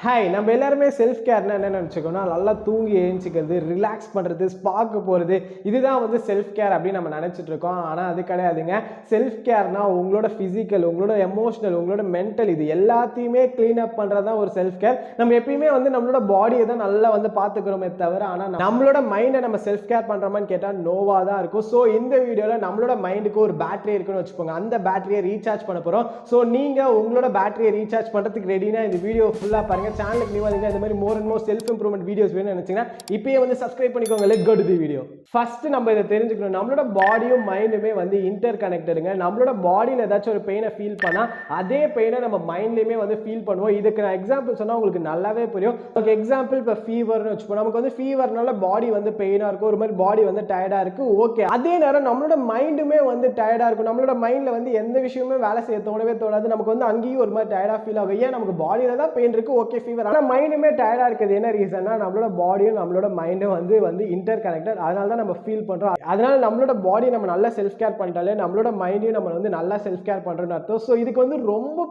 Hi, நம்ம எல்லாருமே self கேர்னா என்ன நினச்சிக்கோன்னா நல்லா தூங்கி எழுந்திக்கிறது, ரிலாக்ஸ் பண்ணுறது, ஸ்பாக்கு போகிறது, இதுதான் வந்து செல்ஃப் கேர் அப்படின்னு நம்ம நினச்சிட்டு இருக்கோம். ஆனால் அது கிடையாதுங்க. செல்ஃப் கேர்னா உங்களோட ஃபிசிக்கல், உங்களோட எமோஷனல், உங்களோட மென்டல், இது எல்லாத்தையுமே க்ளீன் அப் பண்ணுறது தான் ஒரு செல்ஃப் கேர். நம்ம எப்பயுமே வந்து நம்மளோட பாடியை தான் நல்லா வந்து பார்த்துக்கிறோமே தவிர, ஆனால் நம்மளோட மைண்டை நம்ம செல்ஃப் கேர் பண்ணுறோமான்னு கேட்டால் நோவாக தான் இருக்கும். ஸோ இந்த வீடியோவில் நம்மளோட மைண்டுக்கு ஒரு பேட்டரி இருக்குன்னு வச்சுக்கோங்க. அந்த பேட்டரியை ரீசார்ஜ் பண்ண போகிறோம். ஸோ நீங்கள் உங்களோட பேட்டரியை ரீசார்ஜ் பண்ணுறதுக்கு ரெடினா இந்த வீடியோ ஃபுல்லாக பாருங்கள். சேனலுக்கு நியூ வந்தீங்கன்னா இந்த மாதிரி more and more self improvement videos வேணும்னு நினைச்சீங்கன்னா இப்பயே வந்து சப்ஸ்கிரைப் பண்ணிக்கோங்க. Let's go to the video. First நம்ம இதை தெரிஞ்சுக்கணும், நம்மளோட பாடியும் மைண்டுமே வந்து இன்டர் கனெக்டடுங்க. நம்மளோட பாடியில் ஏதாச்சும் ஒரு பெயினை ஃபீல் பண்ணா அதே பெயினை நம்ம மைண்ட்லயுமே வந்து ஃபீல் பண்ணுவோம். இதுக்கு நான் எக்ஸாம்பிள் சொன்னா உங்களுக்கு நல்லாவே புரியும். ஓகே, எக்ஸாம்பிள் இப்போ ஃபீவர்னு வச்சுப்போம். நமக்கு வந்து ஃபீவர்னால பாடி வந்து பெயினா இருக்கும், ஒரு மாதிரி பாடி வந்து டயர்டா இருக்கு. ஓகே, அதே நேரம் நம்மளோட மைண்டுமே வந்து டயர்டா இருக்கும். நம்மளோட மைண்ட்ல வந்து எந்த விஷயமே வேலை செய்ய தோணவே தோணாது. நமக்கு வந்து அங்கேயும் ஒரு மாதிரி டயர்டா ஃபீல் ஆகும். ஏன், நமக்கு பாடியில தான் பெயின் இருக்கு, ஓகே ஃபீவர், ஆனால் மைண்டுமே டயர்டா இருக்குது. என்ன ரீசன்னா, நம்மளோட பாடியும் நம்மளோட மைண்டும் வந்து இன்டர் கனெக்டட். அதனால தான் நம்ம ஃபீல் பண்றோம். அதனால நம்மளோட பாடி நம்ம நல்லா செல்ஃப் கேர் பண்ணிட்டாலே நம்மளோட மைண்டையும் நம்ம வந்து நல்லா செல்ஃப் கேர் பண்றோம்னு அர்த்தம். ஸோ இதுக்கு வந்து ரொம்ப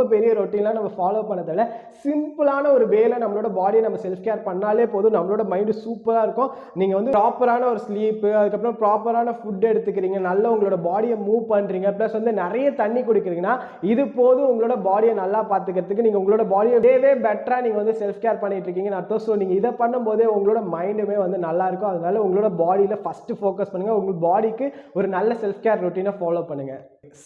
பெரிய ரொட்டீன்லாம் நம்ம ஃபாலோ பண்ணதில்ல. சிம்பிளான ஒரு வேலை நம்மளோட பாடியை நம்ம செல்ஃப் கேர் பண்ணாலே போதும், நம்மளோட மைண்டு சூப்பராக இருக்கும். நீங்க வந்து ப்ராப்பரான ஒரு ஸ்லீப்பு, அதுக்கப்புறம் ப்ராப்பரான ஃபுட் எடுத்துக்கிறீங்க, நல்லா உங்களோட பாடியை மூவ் பண்றீங்க, ப்ளஸ் வந்து நிறைய தண்ணி குடிக்கிறீங்கன்னா இது போதும் உங்களோட பாடியை நல்லா பார்த்துக்கிறதுக்கு. நீங்க உங்களோட பாடியை டே பெட்டரா நீங்க வந்து செல்ஃப் கேர் பண்ணிட்டு இருக்கீங்கன்னு அர்த்தம். ஸோ நீங்க இதை பண்ணும்போதே உங்களோட மைண்டுமே வந்து நல்லா இருக்கும். அதனால உங்களோட பாடியில ஃபர்ஸ்ட் ஃபோக்கஸ் பண்ணுங்க. உங்க பாடிக்கு ஒரு நல்ல செல்ஃப் கேர் ரொட்டீனை ஃபாலோ பண்ணுங்க.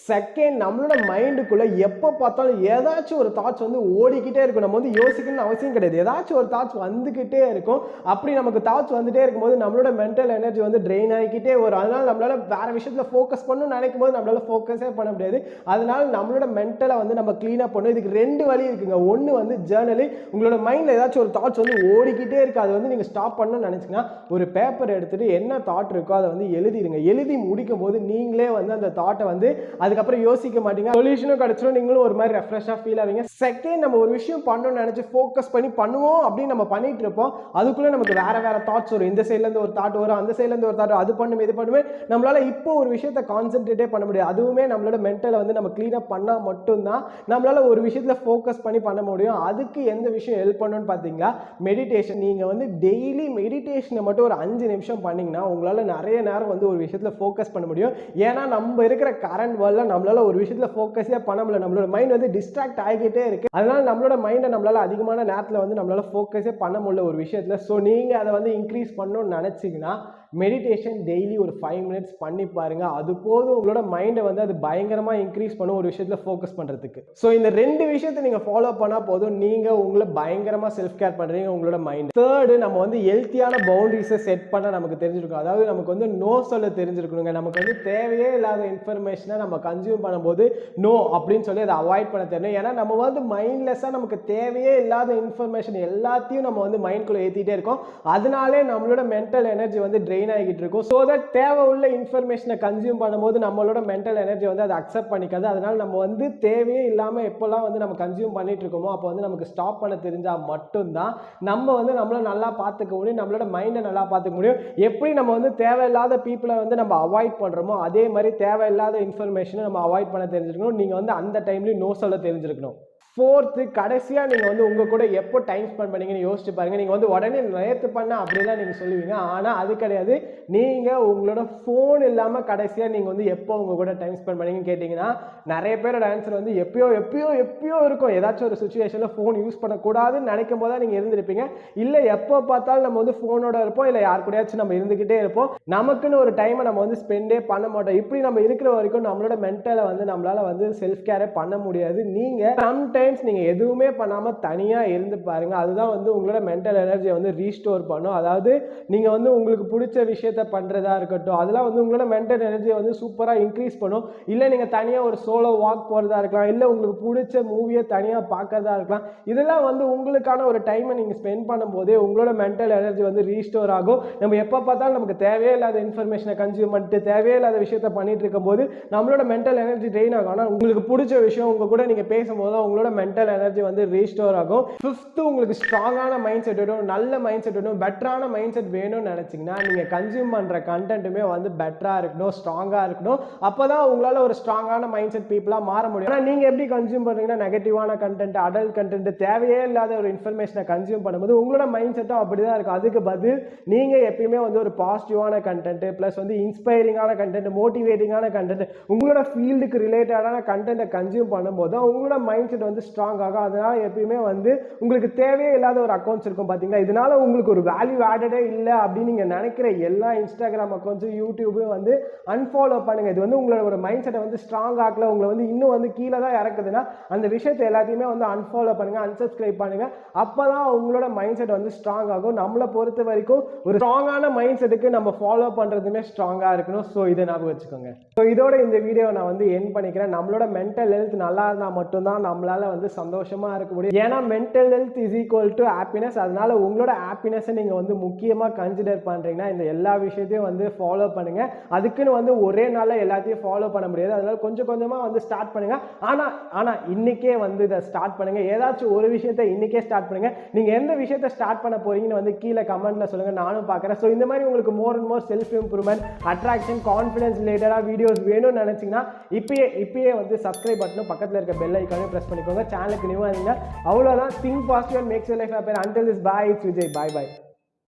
செகண்ட், நம்மளோட மைண்டுக்குள்ள எப்போ பார்த்தாலும் ஏதாச்சும் ஒரு தாட்ஸ் வந்து ஓடிக்கிட்டே இருக்கும். நம்ம வந்து யோசிக்கணும்னு அவசியம் கிடையாது, ஏதாச்சும் ஒரு தாட்ஸ் வந்துகிட்டே இருக்கும். அப்படி நமக்கு தாட்ஸ் வந்துட்டே இருக்கும்போது நம்மளோட மென்டல் எனர்ஜி வந்து ட்ரெயின் ஆகிக்கிட்டே வரும். அதனால நம்மளால வேற விஷயத்துல ஃபோக்கஸ் பண்ணணும்னு நினைக்கும் போது நம்மளால ஃபோக்கஸே பண்ண முடியாது. அதனால நம்மளோட மென்டலை வந்து நம்ம கிளீன் அப் பண்ணணும். இதுக்கு ரெண்டு வழி இருக்குங்க. ஒன்று வந்து ஜேர்னலி. உங்களோட மைண்ட்ல ஏதாச்சும் ஒரு தாட்ஸ் வந்து ஓடிக்கிட்டே இருக்கு, அது வந்து நீங்க ஸ்டாப் பண்ணணும்னு நினைச்சீங்கன்னா ஒரு பேப்பர் எடுத்துட்டு என்ன தாட் இருக்கோ அதை வந்து எழுதிடுங்க. எழுதி முடிக்கும் போது நீங்களே வந்து அந்த தாட்டை வந்து அதுக்கப்புறம் யோசிக்க மாட்டீங்க, சொல்யூஷனும் கிடைச்சிடும், நீங்களும் ஒரு மாதிரி ரெஃப்ரெஷ்ஷா ஃபீல் ஆவீங்க. செகண்ட், நம்ம ஒரு விஷயம் பண்ணணும்னு நினைச்சு ஃபோக்கஸ் பண்ணி பண்ணுவோம் அப்படின்னு நம்ம பண்ணிட்டு இருப்போம். அதுக்குள்ள நமக்கு வேற தாட்ஸ் வரும். இந்த சைட்ல இருந்து ஒரு தாட் வரும், அந்த சைட்ல இருந்து ஒரு தாட், அது பண்ணுமே இது பண்ணுமே. நம்மளால இப்போ ஒரு விஷயத்தை கான்சென்ட்ரேட்டே பண்ண முடியாது. அதுவுமே நம்மளோட மென்டலை வந்து நம்ம கிளீன் அப் பண்ணா மட்டும்தான் நம்மளால ஒரு விஷயத்துல ஃபோக்கஸ் பண்ணி பண்ண முடியும். அதுக்கு எந்த விஷயம் ஹெல்ப் பண்ணுன்னு பாத்தீங்களா, மெடிடேஷன். நீங்க வந்து டெய்லி மெடிடேஷனை மட்டும் ஒரு 5 நிமிஷம் பண்ணீங்கன்னா உங்களால நிறைய நேரம் வந்து ஒரு விஷயத்துல ஃபோக்கஸ் பண்ண முடியும். ஏன்னா நம்ம இருக்கிற கரண்ட் வேர்ல்ட்ல நம்மளால ஒரு விஷயத்துல ஃபோக்கஸே பண்ண முடியல. நம்மளோட மைண்ட் வந்து டிஸ்ட்ராக்ட் ஆகிக்கிட்டே இருக்கு. அதனால நம்மளோட மைண்டை நம்மளால அதிகமான நேரத்துல வந்து நம்மளால ஃபோக்கஸே பண்ண முடியல ஒரு விஷயத்துல. ஸோ நீங்க அதை வந்து இன்க்ரீஸ் பண்ணணும்னு நினைச்சீங்கன்னா மெடிடேஷன் டெய்லி ஒரு 5 மினிட்ஸ் பண்ணி பாருங்க. அது போதும் உங்களோட மைண்டை வந்து அது பயங்கரமா இன்க்ரீஸ் பண்ணும் ஒரு விஷயத்துல ஃபோக்கஸ் பண்றதுக்கு. ஸோ இந்த ரெண்டு விஷயத்தை நீங்க ஃபாலோ பண்ணா போதும், நீங்க உங்களை பயங்கரமா செல்ஃப் கேர் பண்றீங்க உங்களோட மைண்ட். தேர்டு, நம்ம வந்து ஹெல்த்தியான பவுண்டரிஸை செட் பண்ண நமக்கு தெரிஞ்சிருக்கும். அதாவது நமக்கு வந்து நோ சொல்ல தெரிஞ்சிருக்கணுங்க. நமக்கு வந்து தேவையே இல்லாத இன்ஃபர்மேஷனை நம்ம கன்சியூம் பண்ணும்போது நோ அப்படின்னு சொல்லி அதை அவாய்ட் பண்ண தெரியணும். ஏன்னா நம்ம வந்து மைண்ட்லெஸ்ஸா நமக்கு தேவையே இல்லாத இன்ஃபர்மேஷன் எல்லாத்தையும் நம்ம வந்து மைண்ட்குள்ள ஏற்றிட்டே இருக்கோம். அதனாலே நம்மளோட மென்டல் எனர்ஜி வந்து ட்ரெயின் ஆகிட்டு இருக்கும். ஸோ தட் தேவை உள்ள இன்ஃபர்மேஷனை கன்சியூம் பண்ணும்போது நம்மளோட மென்டல் எனர்ஜி வந்து அதை அக்செப்ட் பண்ணிக்காது. அதனால நம்ம வந்து தேவையே இல்லாமல் எப்போல்லாம் வந்து நம்ம கன்சியூம் பண்ணிட்டு இருக்கோமோ அப்போ வந்து நமக்கு ஸ்டாப் பண்ண தெரிஞ்சால் மட்டும்தான் நம்ம வந்து நம்மளை நல்லா பார்த்துக்க முடியும், நம்மளோட மைண்டை நல்லா பார்த்துக்க முடியும். எப்படி நம்ம வந்து தேவையில்லாத பீப்புளை வந்து நம்ம அவாய்ட் பண்ணுறோமோ அதே மாதிரி தேவையில்லாத இன்ஃபர்மேஷனை நம்ம அவாய்ட் பண்ண தெரிஞ்சிருக்கணும். நீங்கள் வந்து அந்த டைம்லேயும் நோ சொல்ல தெரிஞ்சிருக்கணும். ஃபோர்த்து, கடைசியாக நீங்கள் வந்து உங்கள் கூட எப்போ டைம் ஸ்பெண்ட் பண்ணீங்கன்னு யோசிச்சு பாருங்கள். நீங்கள் வந்து உடனே நேற்று பண்ண அப்படிலாம் நீங்கள் சொல்லுவீங்க, ஆனால் அது கிடையாது. நீங்கள் உங்களோட ஃபோன் இல்லாமல் கடைசியாக நீங்கள் வந்து எப்போ உங்கள் கூட டைம் ஸ்பெண்ட் பண்ணீங்கன்னு கேட்டிங்கன்னா நிறைய பேரோட ஆன்சர் வந்து எப்பயோ இருக்கும். ஏதாச்சும் ஒரு சுச்சுவேஷனில் ஃபோன் யூஸ் பண்ணக்கூடாதுன்னு நினைக்கும் போது தான் நீங்கள் இருந்திருப்பீங்க. இல்லை எப்போ பார்த்தாலும் நம்ம வந்து ஃபோனோட இருப்போம், இல்லை யார் கூடயாச்சும் நம்ம இருந்துக்கிட்டே இருப்போம். நமக்குன்னு ஒரு டைமை நம்ம வந்து ஸ்பெண்டே பண்ண மாட்டோம். இப்படி நம்ம இருக்கிற வரைக்கும் நம்மளோட மென்டலை வந்து நம்மளால் வந்து செல்ஃப் கேரே பண்ண முடியாது. நீங்கள் சம்டைம்ஸ் நீங்க எதுவுமே பண்ணாம தனியா இருந்து பாருங்க, அதுதான் வந்து உங்களோட மென்டல் எனர்ஜியை வந்து ரீஸ்டோர் பண்ணும். அதாவது நீங்க வந்து உங்களுக்கு பிடிச்ச விஷயத்த பண்றதா இருக்கட்டும், அதெல்லாம் வந்து உங்களோட மென்டல் எனர்ஜியை வந்து சூப்பரா இன்க்ரீஸ் பண்ணும். இல்ல நீங்க தனியா ஒரு சோலோ வாக் போறதா இருக்கலாம், இல்ல உங்களுக்கு பிடிச்ச மூவியை தனியா பார்க்கறதா இருக்கலாம். இதெல்லாம் வந்து உங்களுக்கான ஒரு டைமை நீங்க ஸ்பெண்ட் பண்ணும்போதே உங்களோட மென்டல் எனர்ஜி வந்து ரீஸ்டோர் ஆகும். நம்ம எப்ப பார்த்தாலும் நமக்கு தேவையில்லாத இன்ஃபர்மேஷனை கன்சியூம் பண்ணிட்டு தேவையில்லாத விஷயத்த பண்ணிட்டு இருக்கும் போது நம்மளோட மென்டல் எனர்ஜி ட்ரெயின் ஆகும். ஆனா உங்களுக்கு பிடிச்ச விஷயம் உங்க கூட நீங்க பேசும்போது உங்களோட மென்டல் எனர்ஜி வந்து ரீஸ்டோர் ஆகும். 5th உங்களுக்கு ஸ்ட்ராங்கான மைண்ட் செட் வேணும், நல்ல மைண்ட் செட் வேணும், பெட்டரான மைண்ட் செட் வேணும்னு நினைச்சீங்கன்னா நீங்க கன்சியூம் பண்ற கண்டென்ட்டுமே வந்து பெட்டரா இருக்கணும், ஸ்ட்ராங்கா இருக்கணும். அப்பதான் உங்களால ஒரு ஸ்ட்ராங்கான மைண்ட் செட் பீப்புளா மாற முடியும். ஆனா நீங்க எப்படி கன்சியூம் பண்றீங்கன்னா நெகட்டிவான கண்டென்ட், அடல்ட் கண்டென்ட், தேவையே இல்லாத ஒரு இன்ஃபர்மேஷனை கன்சியூம் பண்ணும்போது உங்களோட மைண்ட் செட்டும் அப்படிதான் இருக்கும். அதுக்கு பதில் நீங்க எப்பயுமே வந்து ஒரு பாசிட்டிவான கண்டென்ட் பிளஸ் வந்து இன்ஸ்பைரிங்கான கண்டென்ட், மோட்டிவேட்டிங்கான கண்டென்ட், உங்களோட ஃபீல்டுக்கு ரிலேட்டடான கண்டென்ட்டை கன்சியூம் பண்ணும்போது உங்களோட மைண்ட் செட் வந்து ஸ்ட்ராங் ஆகும். அதனால எப்பயுமே வந்து உங்களுக்கு தேவையே இல்லாத ஒரு அக்கௌண்ட்ஸ் இருக்கும் பாத்தீங்களா, இதனால உங்களுக்கு ஒரு வேல்யூ ஆடடே இல்லை அப்படின்னு நீங்க நினைக்கிற எல்லா இன்ஸ்டாகிராம் அக்கௌண்ட்ஸும் யூடியூபும் வந்து அன்ஃபாலோ பண்ணுங்க. இது வந்து உங்களோட ஒரு மைண்ட் செட்டை வந்து ஸ்ட்ராங் ஆக்கல, உங்களை வந்து இன்னும் வந்து கீழே தான் இறக்குதுன்னா அந்த விஷயத்தை எல்லாத்தையுமே வந்து அன்ஃபாலோ பண்ணுங்க, அன்சப்ஸ்கிரைப் பண்ணுங்க. அப்பதான் உங்களோட மைண்ட் செட் வந்து ஸ்ட்ராங் ஆகும். நம்மளை பொறுத்த வரைக்கும் ஒரு ஸ்ட்ராங்கான மைண்ட் செட்டுக்கு நம்ம ஃபாலோ பண்றதுமே ஸ்ட்ராங்கா இருக்கணும். ஸோ இதை ஞாபகம் வச்சுக்கோங்க. ஸோ இதோட இந்த வீடியோ நான் வந்து எண்ட் பண்ணிக்கிறேன். நம்மளோட மென்டல் ஹெல்த் நல்லா இருந்தா மட்டும்தான் நம்மளால வந்து சந்தோஷமா இருக்க முடியும். ஏன்னா mental health is equal to happiness. அதனால உங்களோட ஹாப்பினஸை நீங்க வந்து முக்கியமா கன்சிடர் பண்றீங்கன்னா இந்த எல்லா விஷயத்தையும் வந்து ஃபாலோ பண்ணுங்க. அதுக்குன்னு வந்து ஒரே நாள்ல எல்லாத்தையும் ஃபாலோ பண்ண முடியாது. அதனால கொஞ்சம் கொஞ்சமா வந்து ஸ்டார்ட் பண்ணுங்க. ஆனா இன்னைக்கே வந்து இதை ஸ்டார்ட் பண்ணுங்க. ஏதாச்சும் ஒரு விஷயத்தை இன்னைக்கே ஸ்டார்ட் பண்ணுங்க. நீங்க எந்த விஷயத்தை ஸ்டார்ட் பண்ண போறீங்கன்னு வந்து கீழே கமெண்ட்ல சொல்லுங்க, நானும் பார்க்குறேன். ஸோ இந்த மாதிரி உங்களுக்கு மோர் and more self improvement, attraction, confidence ரிலேட்டடாக வீடியோஸ் வேணும்னு நினைச்சீங்கன்னா இப்பயே வந்து சப்ஸ்கிரைப் பட்டனும் பக்கத்தில் இருக்க பெல் ஐக்கானையும் ப்ரெஸ் பண்ணிக்கோங்க. சேனலுக்கு நியூவாக இருந்தீங்கன்னா அவ்வளோதான். Think positive and maths your life happy. Until this boy, it's Vijay. Bye bye.